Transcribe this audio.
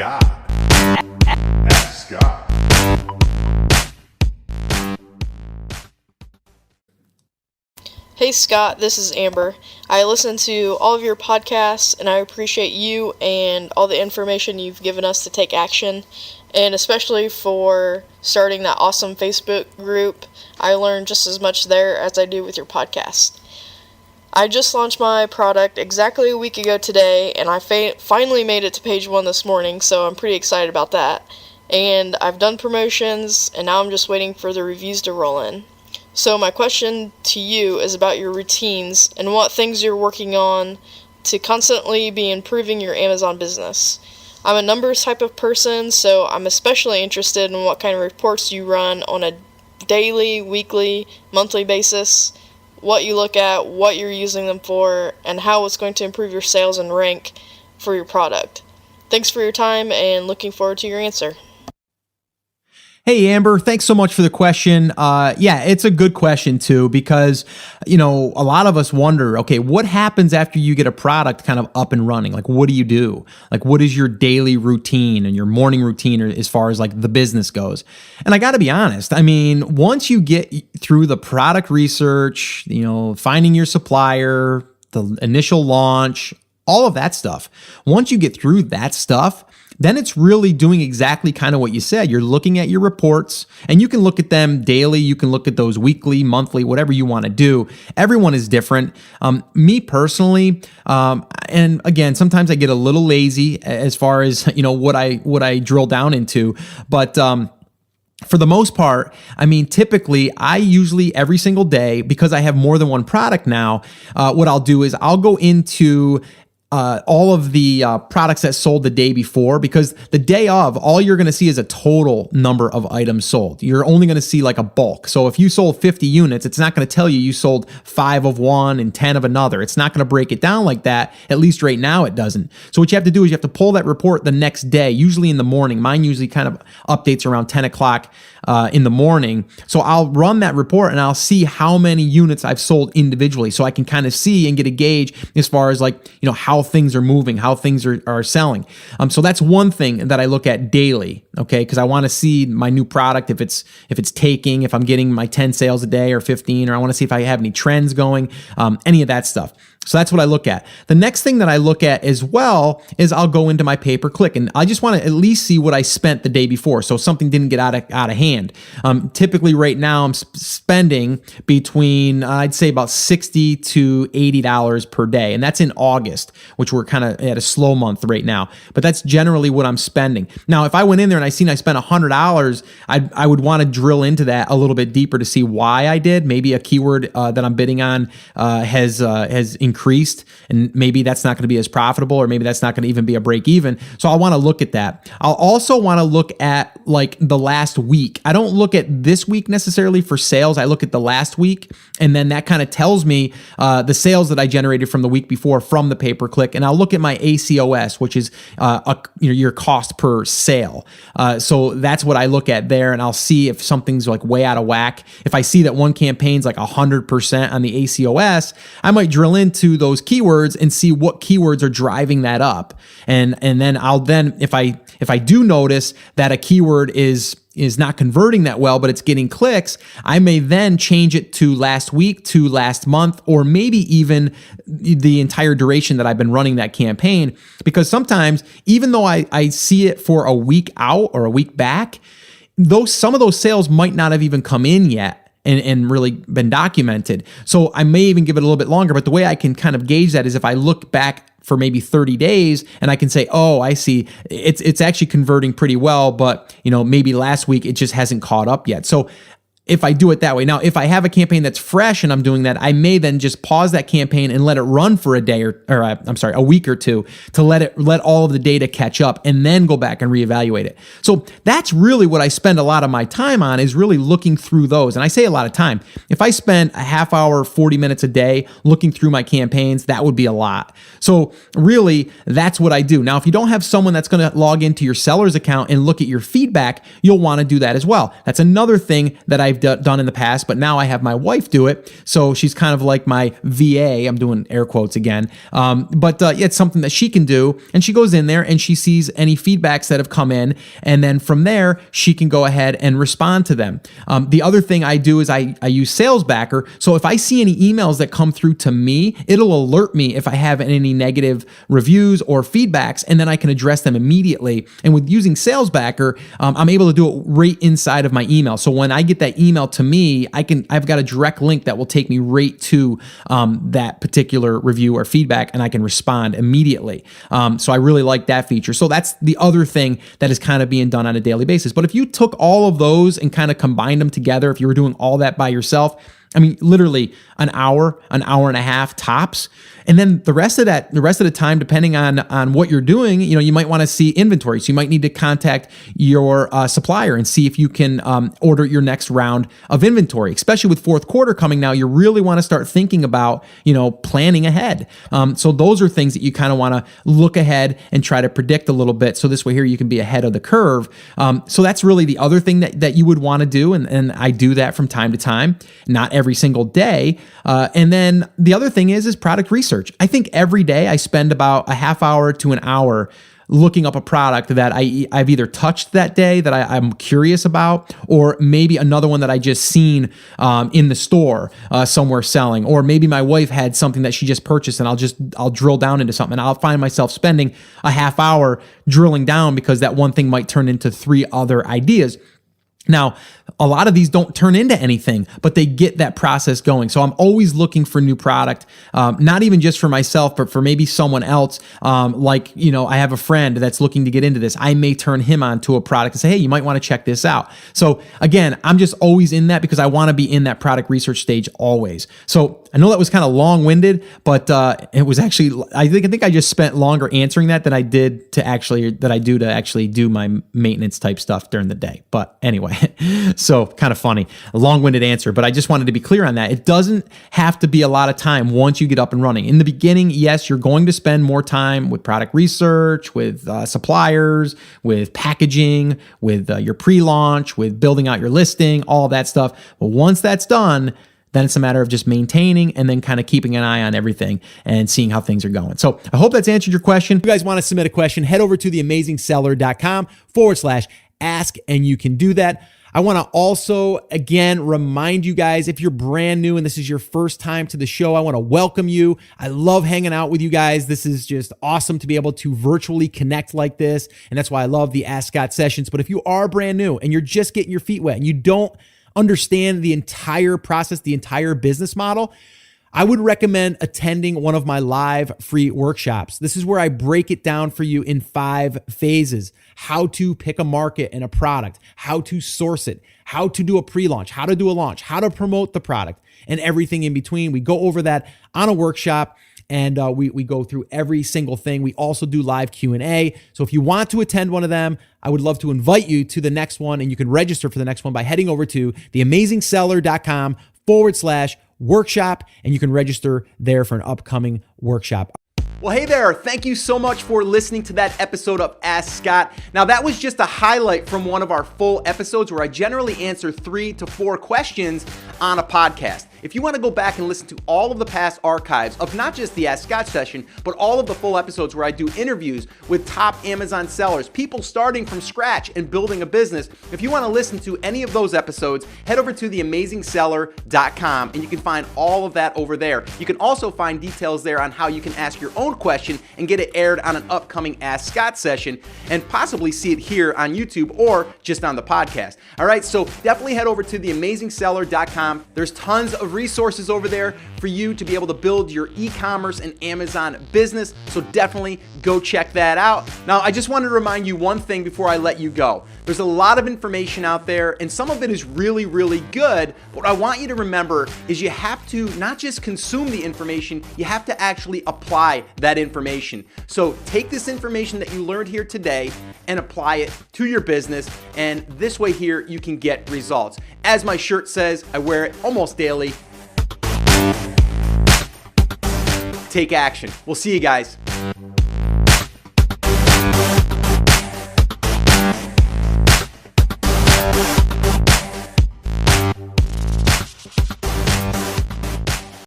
God. Ask God. Hey Scott, this is Amber. I listen to all of your podcasts and I appreciate you and all the information you've given us to take action, and especially for starting that awesome Facebook group. I learned just as much there as I do with your podcast. I just launched my product exactly a week ago today, and I finally made it to page 1 this morning, so I'm pretty excited about that. And I've done promotions, and now I'm just waiting for the reviews to roll in. So my question to you is about your routines and what things you're working on to constantly be improving your Amazon business. I'm a numbers type of person, so I'm especially interested in what kind of reports you run on a daily, weekly, monthly basis, what you look at, what you're using them for, and how it's going to improve your sales and rank for your product. Thanks for your time and looking forward to your answer. Hey, Amber, thanks so much for the question. Yeah, it's a good question too, because, a lot of us wonder, okay, what happens after you get a product kind of up and running? Like, what do you do? Like, what is your daily routine and your morning routine as far as like the business goes? And I got to be honest, once you get through the product research, finding your supplier, the initial launch, all of that stuff, once you get through that stuff, then it's really doing exactly kind of what you said. You're looking at your reports, and you can look at them daily. You can look at those weekly, monthly, whatever you want to do. Everyone is different. Me personally, and again, sometimes I get a little lazy as far as what I drill down into, but for the most part, typically I usually every single day, because I have more than one product now, what I'll do is I'll go into all of the products that sold the day before, because the day of, all you're going to see is a total number of items sold. You're only going to see like a bulk. So if you sold 50 units, it's not going to tell you sold 5 of one and 10 of another. It's not going to break it down like that. At least right now it doesn't. So what you have to do is you have to pull that report the next day, usually in the morning. Mine usually kind of updates around 10 o'clock in the morning. So I'll run that report and I'll see how many units I've sold individually, so I can kind of see and get a gauge as far as like, how things are moving, how things are selling. So that's one thing that I look at daily, okay? Because I want to see my new product, if it's taking, if I'm getting my 10 sales a day or 15, or I want to see if I have any trends going, any of that stuff. So that's what I look at. The next thing that I look at as well is I'll go into my pay-per-click, and I just want to at least see what I spent the day before, so something didn't get out of hand. Typically right now I'm spending between I'd say about $60 to $80 per day, and that's in August, which we're kind of at a slow month right now. But that's generally what I'm spending. Now, if I went in there and I spent $100, I would want to drill into that a little bit deeper to see why I did. Maybe a keyword that I'm bidding on has increased, and maybe that's not going to be as profitable, or maybe that's not going to even be a break even. So I want to look at that. I'll also want to look at like the last week. I don't look at this week necessarily for sales. I look at the last week, and then that kind of tells me the sales that I generated from the week before from the pay-per-click. And I'll look at my ACOS, which is your cost per sale. So that's what I look at there, and I'll see if something's like way out of whack. If I see that one campaign's like 100% on the ACOS, I might drill into those keywords and see what keywords are driving that up. And then if I do notice that a keyword is not converting that well, but it's getting clicks, I may then change it to last week, to last month, or maybe even the entire duration that I've been running that campaign. Because sometimes, even though I see it for a week out or a week back, some of those sales might not have even come in yet and really been documented. So I may even give it a little bit longer, but the way I can kind of gauge that is if I look back for maybe 30 days and I can say, oh, I see, it's actually converting pretty well, but maybe last week it just hasn't caught up yet. So if I do it that way. Now, if I have a campaign that's fresh and I'm doing that, I may then just pause that campaign and let it run for a day a week or two to let all of the data catch up, and then go back and reevaluate it. So that's really what I spend a lot of my time on, is really looking through those. And I say a lot of time. If I spend a half hour, 40 minutes a day looking through my campaigns, that would be a lot. So really, that's what I do. Now, if you don't have someone that's going to log into your seller's account and look at your feedback, you'll want to do that as well. That's another thing that I've done in the past, but now I have my wife do it. So she's kind of like my VA. I'm doing air quotes again. But it's something that she can do. And she goes in there and she sees any feedbacks that have come in. And then from there, she can go ahead and respond to them. The other thing I do is I use SalesBacker. So if I see any emails that come through to me, it'll alert me if I have any negative reviews or feedbacks, and then I can address them immediately. And with using SalesBacker, I'm able to do it right inside of my email. So when I get that email to me, I've got a direct link that will take me right to that particular review or feedback, and I can respond immediately. So I really like that feature. So that's the other thing that is kind of being done on a daily basis. But if you took all of those and kind of combined them together, if you were doing all that by yourself, I mean, literally an hour and a half tops. And then the rest of the time, depending on what you're doing, you might want to see inventory. So you might need to contact your supplier and see if you can order your next round of inventory. Especially with fourth quarter coming now, you really want to start thinking about, planning ahead. So those are things that you kind of want to look ahead and try to predict a little bit. So this way here, you can be ahead of the curve. So that's really the other thing that you would want to do. And I do that from time to time, not every single day. And then the other thing is product research. I think every day I spend about a half hour to an hour looking up a product that I've either touched that day that I'm curious about, or maybe another one that I just seen in the store somewhere selling, or maybe my wife had something that she just purchased and I'll drill down into something and I'll find myself spending a half hour drilling down because that one thing might turn into 3 other ideas. Now, a lot of these don't turn into anything, but they get that process going. So I'm always looking for new product, not even just for myself, but for maybe someone else. I have a friend that's looking to get into this. I may turn him on to a product and say, hey, you might want to check this out. So again, I'm just always in that because I want to be in that product research stage always. So I know that was kind of long-winded, but it was actually, I think I just spent longer answering that than I did to actually do my maintenance type stuff during the day. But anyway, so kind of funny, a long-winded answer, but I just wanted to be clear on that. It doesn't have to be a lot of time once you get up and running. In the beginning, yes, you're going to spend more time with product research, with suppliers, with packaging, with your pre-launch, with building out your listing, all that stuff. But once that's done, then it's a matter of just maintaining and then kind of keeping an eye on everything and seeing how things are going. So I hope that's answered your question. If you guys want to submit a question, head over to theamazingseller.com/ask, and you can do that. I want to also, again, remind you guys, if you're brand new and this is your first time to the show, I want to welcome you. I love hanging out with you guys. This is just awesome to be able to virtually connect like this. And that's why I love the Ask Scott sessions. But if you are brand new and you're just getting your feet wet and you don't understand the entire process, the entire business model, I would recommend attending one of my live free workshops. This is where I break it down for you in 5 phases: how to pick a market and a product, how to source it, how to do a pre-launch, how to do a launch, how to promote the product, and everything in between. We go over that on a workshop, and we go through every single thing. We also do live Q&A. So if you want to attend one of them, I would love to invite you to the next one, and you can register for the next one by heading over to theamazingseller.com/workshop, and you can register there for an upcoming workshop. Well, hey there. Thank you so much for listening to that episode of Ask Scott. Now, that was just a highlight from one of our full episodes where I generally answer 3 to 4 questions on a podcast. If you want to go back and listen to all of the past archives of not just the Ask Scott session, but all of the full episodes where I do interviews with top Amazon sellers, people starting from scratch and building a business, if you want to listen to any of those episodes, head over to theamazingseller.com and you can find all of that over there. You can also find details there on how you can ask your own question and get it aired on an upcoming Ask Scott session and possibly see it here on YouTube or just on the podcast. All right, so definitely head over to theamazingseller.com. There's tons of resources over there for you to be able to build your e-commerce and Amazon business. So definitely go check that out. Now, I just wanted to remind you one thing before I let you go. There's a lot of information out there and some of it is really, really good. What I want you to remember is you have to not just consume the information, you have to actually apply that information. So take this information that you learned here today and apply it to your business. And this way here, you can get results. As my shirt says, I wear it almost daily. Take action. We'll see you guys.